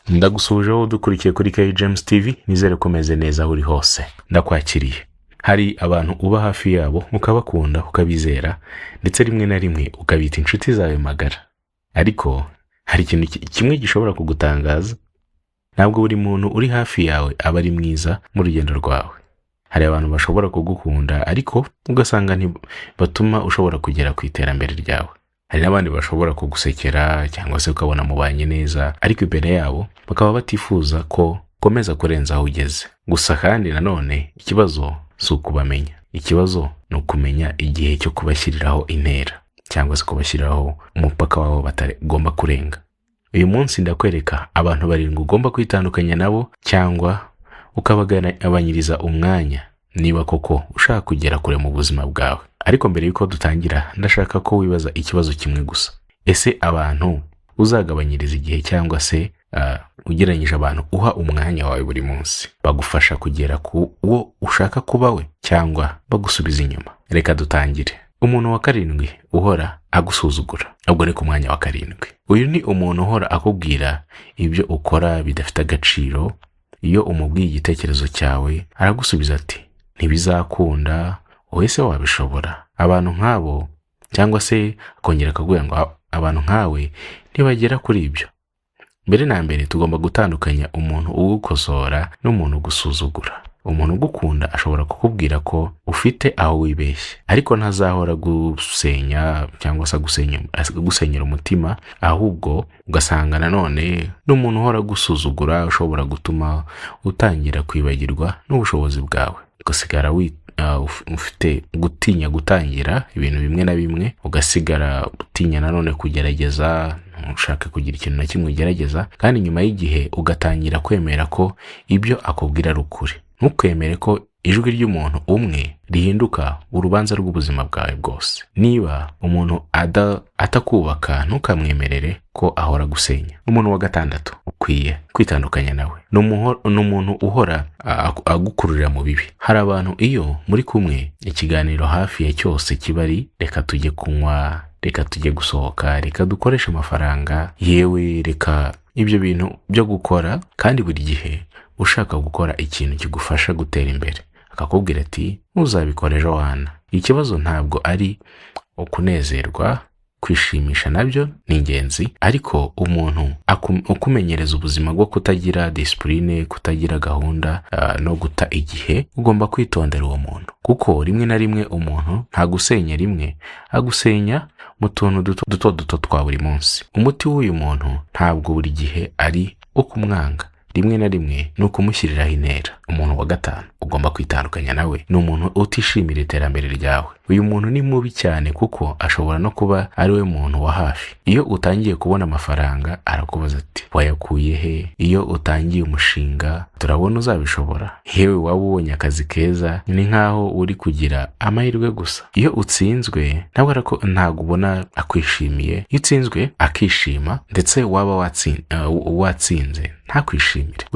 Ndagusuje wowe dukurikiye kuri K James TV, nizere ko meze neza aho uri hose. Ndakwakiriye. Hari abantu uba hafi yabo ukabakunda ukabizera ndetse rimwe na rimwe ukabita inshuti zawe magara. Ariko hari ikintu kimwe gishobora kugutangaza. Ntabwo buri muntu uri hafi yawe aba ari mwiza mu rugendo rwawe. Hari abantu bashobora kugukunda ariko ugasanga batuma ushobora kugera ku iterambere ryawe. Hari n'abandi bashobora kugusekera cyangwa se ukabona mubanye neza, ariko imbere yabo bakaba batifuza ko ukomeza kurenza aho ugeze. Gusa kandi nanone ikibazo si ukubamenya, ikibazo ni ukumenya igihe cyo kubashyiriraho intera cyangwa se kubashyiriraho umupaka wabo batagomba kurenga. Uyu munsi ndakwereka abantu 7 ugomba kwitandukanya nabo cyangwa ukabagabanyiriza umwanya niba koko ushaka kugera kure mu buzima bwawe. Ariko mbere yuko dutangira, ndashaka ko wibaza ikibazo kimwe gusa. Ese abantu uzagabanyiriza igihe cyangwa se ugereranyije abantu uha umwanya wawe buri munsi bagufasha kugera ku wo ushaka kuba we cyangwa bagusubiza inyuma? Reka dutangire. Umuntu wa 7 uhora agusuzugura, ubwo ni ku mwanya wa 7. Uyu ni umuntu uhora akubwira ibyo ukora bidafite agaciro. Iyo umubwiye igitekerezo cyawe aragusubiza ati ntibizakunda, wowe se wabishobora. Abantu nk'abo, cyangwa se akongera akakubwira ngo abantu nkawe ntibagera kuri ibyo. Mbere na mbere tugomba gutandukanya umuntu ugukosora n'umuntu ugusuzugura. Umuntu ugukunda ashobora kukubwira ko ufite aho wibeshye, ariko ntazahora gusenya cyangwa se gusenyera umutima, ahubwo ugasanga nanone n'umuntu uhora gusuzugura ushobora gutuma utangira kwibagirwa n'ubushobozi bwawe, ugasigara ufite gutinya gutangira ibintu bimwe na bimwe, ugasigara utinya nanone kugerageza, ushaka kugira ikintu na kimwe ugerageza, kandi nyuma y'igihe ugatangira kwemera ko ibyo akubwira ari ukuri. Ntukwemere ko ijwi ry'umuntu umwe rihinduka urubanza rw'ubuzima bwawe bwose. Niba umuntu atakubaka, ntukamwemerere ko ahora gusenya. Umuntu wa 6 ukwiye kwitandukanya nawe ni umuntu uhora agukururira mu bibi. Hari abantu iyo muri kumwe ikiganiro hafi ya cyose kiba ari reka tujye kunywa, reka tujye gusohoka, reka dukoreshe amafaranga, yewe reka ibyo bintu byo gukora, kandi buri gihe ushaka gukora ikintu kigufasha gutera imbere akakubwira ati uzabikora ejo wana. Ikibazo ntabwo ari ukunezerwa, kwishimisha nabyo ni ingenzi, ariko umuntu ukumenyereza ubuzima bwo kutagira discipline, kutagira gahunda no guta igihe, ugomba kwitondera uwo muntu, kuko rimwe na rimwe umuntu ntagusenya rimwe, agusenya mu tuntu duto twa buri munsi. Umuti w'uyu muntu ntabwo buri gihe ari ukumwanga, rimwe na rimwe ni ukumushyiriraho intera. Umuntu wa 5 ugomba kwitandukanya nawe ni umuntu utishimira iterambere ryawe. Uyu muntu ni mubi cyane kuko ashobora no kuba ari we muntu wa hafi. Iyo utangiye kubona amafaranga arakubaza ati wayakuye he? Iyo utangiye umushinga turabona uzabishobora. Yewe waba ubonye akazi keza ni nkaho uri kugira amahirwe gusa. Iyo utsinzwe ntabwo ubona akwishimiye. Iyo utsinzwe akishima, ndetse waba watsinze ntakwishimire.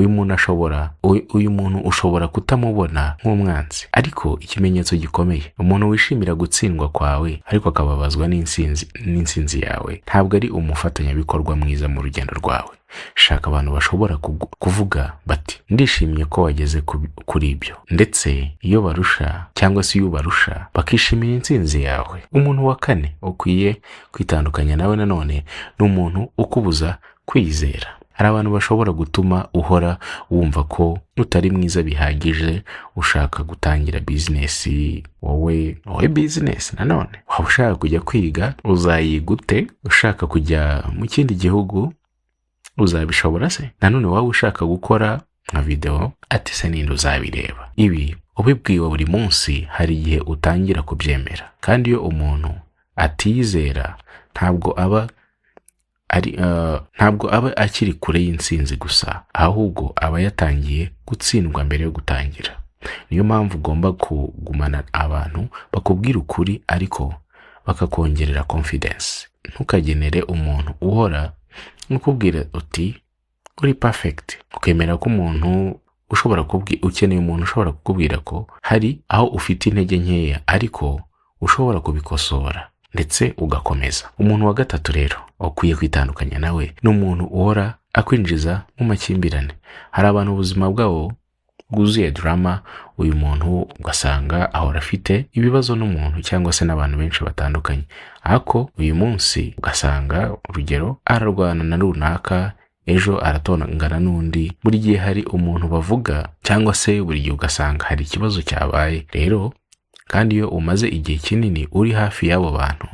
Uyu muntu ushobora kutamubona nk'umwanzi, ariko ikimenyetso gikomeye, umuntu wishimira gutsindwa kwawe ariko akababazwa n'insinzi yawe, ntabwo ari umufatanyabikorwa mwiza mu rugendo rwawe. Shaka abantu bashobora kuvuga bati ndishimiye ko wageze kuri ibyo, ndetse iyo barusha cyangwa se iyo ubarusha bakishimira insinzi yawe. Umuntu wa 4 ukwiye kwitandukanya nawe nanone ni umuntu ukubuza kwizera. Hari abantu bashobora gutuma uhora wumva ko utari mwiza bihagije, ushaka gutangira business, wowe business nanone waba ushaka kujya kwiga, uzayigute? Ushaka kujya mu kindi gihugu, uzabishobora se? Nanone waba ushaka gukora nka video, ati se ninde uzabireba? Ibi ubibwiwe buri munsi, hari igihe utangira kubyemera. Kandi iyo umuntu atizera ntabwo aba akiri kure y'insinzi gusa, ahubwo aba yatangiye gutsindwa mbere yo gutangira. Niyo mpamvu ugomba kugumana abantu bakubwira ukuri ariko bakakongerera confidence. Ntukagenere umuntu uhora ukubwira uti uri perfect, ukemera ko ukeneye umuntu ushobora kukubwira ko hari aho ufite intege nkeya ariko ushobora kubikosora ndetse ugakomeza. Umuntu wa 3 rero ukwiye kwitandukanya nawe ni umuntu uhora akwinjiza mu makimbirane. Hari abantu ubuzima bwabo bwuzuye drama, uyu muntu ugasanga ahora afite ibibazo n'umuntu cyangwa se n'abantu benshi batandukanye, ariko uyu munsi ugasanga urugero ararwana na runaka, ejo aratongana n'undi, buri gihe hari umuntu bavuga cyangwa se buri gihe ugasanga hari ikibazo cyabaye. Rero kandi iyo umaze igihe kinini uri hafi y'abo bantu,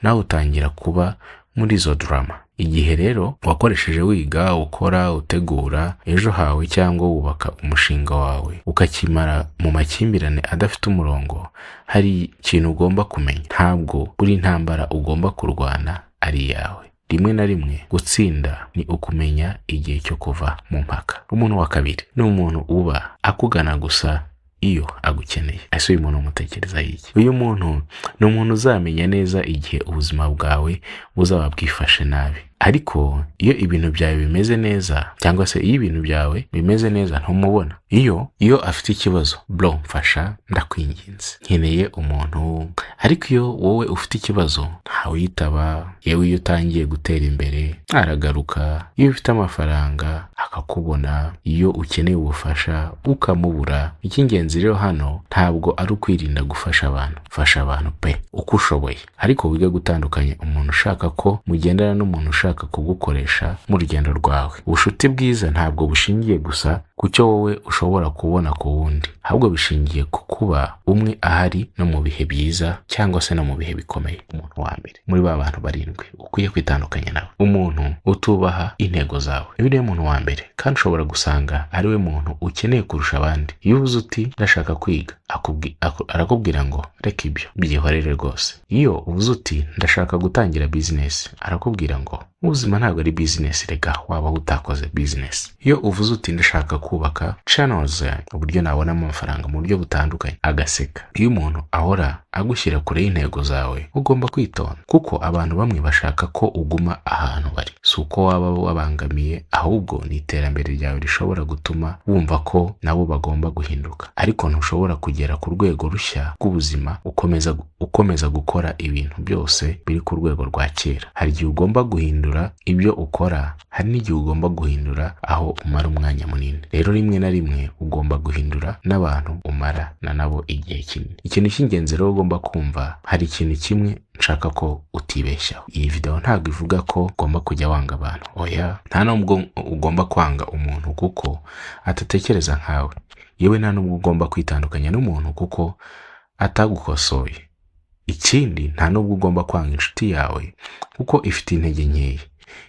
nawe utangira kuba muri izo drama. Igihe rero wakoresheje wiga, ukora, utegura ejo hawe cyangwa wubaka umushinga wawe ukakimara mu makimbirane adafite umurongo, hari ikintu ugomba kumenya: ntabwo buri ntambara ugomba kurwana ari yawe. Rimwe na rimwe gutsinda ni ukumenya igihe cyo kuva mu mpaka. Umuntu wa kabiri ni umuntu uba akugana gusa iyo agukeneye. Ese uyu muntu umutekereza iki? Uyu muntu ni umuntu uzamenya neza igihe ubuzima bwawe buzaba bwifashe nabi, ariko iyo ibintu byawe bimeze neza, cyangwa se iyo ibintu byawe bimeze neza ntumubona. Iyo afite ikibazo, bro mfasha ndakwinginze, nkeneye umuntu. Ariko iyo wowe ufite ikibazo ntawitaba, yewe iyo utangiye gutera imbere aragaruka. Iyo ufite amafaranga akakubona, iyo ukeneye ubufasha ukamubura. Icy'ingenzi rero hano ntabwo ari ukwirinda gufasha abantu. Fasha abantu pe uko ushoboye, ariko wige gutandukanya umuntu ushaka ko mugendana n'umuntu ushaka kugukoresha mu rugendo rwawe. Ubushuti bwiza ntabwo bushingiye gusa ku cyo wowe ushobora kubona ku wundi, ahubwo bishingiye ku kuba umwe ahari no mu bihe byiza cyangwa se no mu bihe bikomeye. Umuntu wa mbere muri ba bantu 7 ukwiye kwitandukanya nawe: umuntu utubaha intego zawe. Uyu ni umuntu wa mbere, kandi ushobora gusanga ari we muntu ukeneye kurusha abandi. Iyo uvuze uti ndashaka kwiga, arakubwira ngo reka ibyo byihorere rwose. Iyo uvuze uti ndashaka gutangira business, arakubwira ngo ubuzima ntabwo ari business, reka waba utakoze business. Iyo uvuze uti ndashaka kubaka channels, uburyo nabona amafaranga mu buryo butandukanye, agaseka. Iyo umuntu ahora agushyira kure y'intego zawe, ugomba kwitonda, kuko abantu bamwe bashaka ko uguma ahantu bari. Si uko waba wabangamiye, ahubwo ni iterambere ryawe rishobora gutuma wumva ko nabo bagomba guhinduka. Ariko ntushobora kugera ku rwego rushya rw'ubuzima ukomeza gukora ibintu byose biri ku rwego rwa kera. Hari igihe ugomba guhindura ibyo ukora, hari n'igihe ugomba guhindura aho umara umwanya munini. Rero rimwe na rimwe ugomba guhindura n'abantu umara na nabo igihe kinini. Ikintu cy'ingenzi rero ugomba kumva, hari ikintu kimwe nshaka ko utibeshyaho. Iyi video ntabwo ivuga ko ugomba kujya wanga abantu. Oya, nta nubwo ugomba kwanga umuntu kuko atatekereza nkawe. Yewe nta nubwo ugomba kwitandukanya n'umuntu kuko atagukosoye. Ikindi, nta nubwo ugomba kwanga inshuti yawe kuko ifite intege nkeya.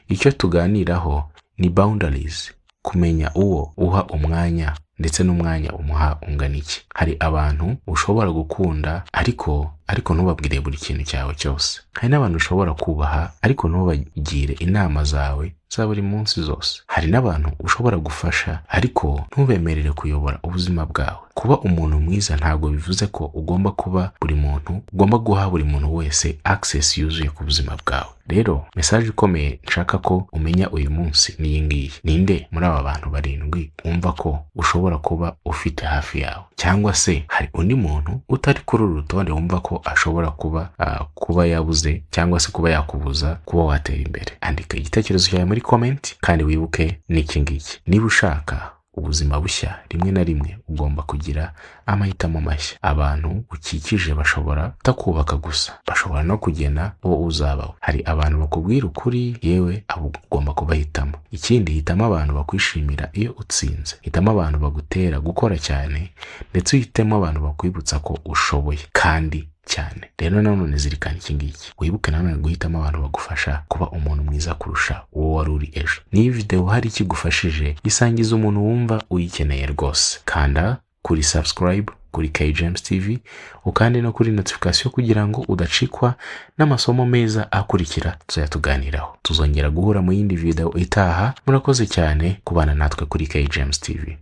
Icyo tuganiraho ni boundaries, kumenya uwo uha umwanya ndetse n'umwanya umuha ungana iki. Hari abantu ushobora gukunda ariko ntubabwire buri kintu cyawe cyose. Hari n'abantu ushobora kubaha ariko ntubagire inama zawe za buri munsi zose. Hari n'abantu ushobora gufasha ariko ntubemerere kuyobora ubuzima bwawe. Kuba umuntu mwiza ntabwo bivuze ko ugomba guha buri muntu wese access yuzuye ku buzima bwawe. Rero message ikomeye nshaka ko umenya uyu munsi ni iyi ngiyi: ninde muri aba bantu 7 wumva ko ushobora kuba ufite hafi yawe, cyangwa se hari undi muntu utari kuri uru rutonde wumva ko ashobora kuba yabuze cyangwa se kuba yakubuza kuba watera imbere. Andika igitekerezo cyawe muri comment, kandi wibuke n'iki ngiki: niba ushaka ubuzima bushya, rimwe na rimwe ugomba kugira amahitamo mashya. Abantu ukikije bashobora kutakubaka gusa, bashobora no kugena uwo uzabaho. Hari abantu bakubwira ukuri, yewe abo ugomba kubahitamo. Ikindi, hitamo abantu bakwishimira iyo utsinze. Hitamo abantu bagutera gukora cyane, ndetse uhitemo abantu bakwibutsa ko ushoboye kandi cyane. Rero nanone zirikana iki ngiki: wibuke nanone guhitamo abantu bagufasha kuba umuntu mwiza kurusha uwo wari uri ejo. Niba video hari ikigufashije, isangiza umuntu wumva uyikeneye rwose. Kanda kuri subscribe kuri KJames TV, ukandi no kuri notification kugira ngo udacikwa n'amasomo meza akurikira tuzayatuganiraho. Tuzongera guhura mu yindi video itaha. Murakoze cyane kubana natwe kuri KJames TV.